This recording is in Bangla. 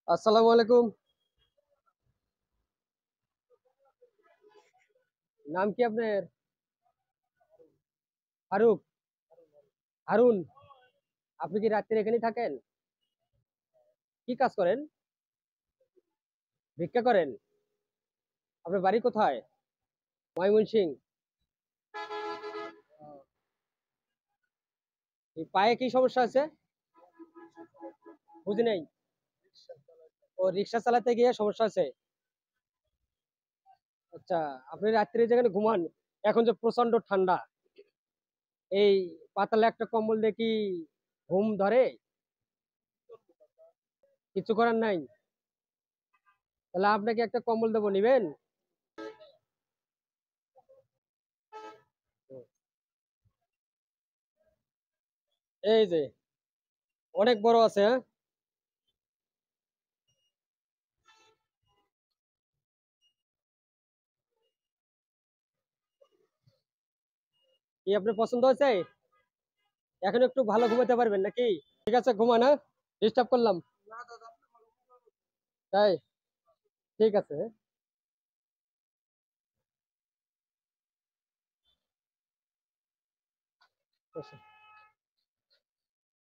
আসসালামু আলাইকুম। নাম কি আপনার? ফারুক? হারুন? আপনি কি রাত্রে এখানেই থাকেন? কি কাজ করেন? ভিক্ষা করেন? আপনার বাড়ি কোথায়? ময়মনসিং? এই পায়ে কি সমস্যা আছে? বুঝি নাই। ও রিক্সা চালাতে গিয়ে সমস্যা আছে। আচ্ছা। আপনি রাত্রে যেখানে ঘুমান, এখন যে প্রচন্ড ঠান্ডা, এই পাতালে একটা কম্বল দিয়ে কি ঘুম ধরে? কিছু করার নাই? তাহলে আপনাকে একটা কম্বল দেবো, নিবেন? এই যে, অনেক বড় আছে, হ্যাঁ। কি আপনার পছন্দ হয়েছে? এখন একটু ভালো ঘুমাতে পারবেন নাকি? ঠিক আছে, ঘুমান, হ্যাঁ। ডিস্টার্ব করলাম? তাই? ঠিক আছে। আচ্ছা।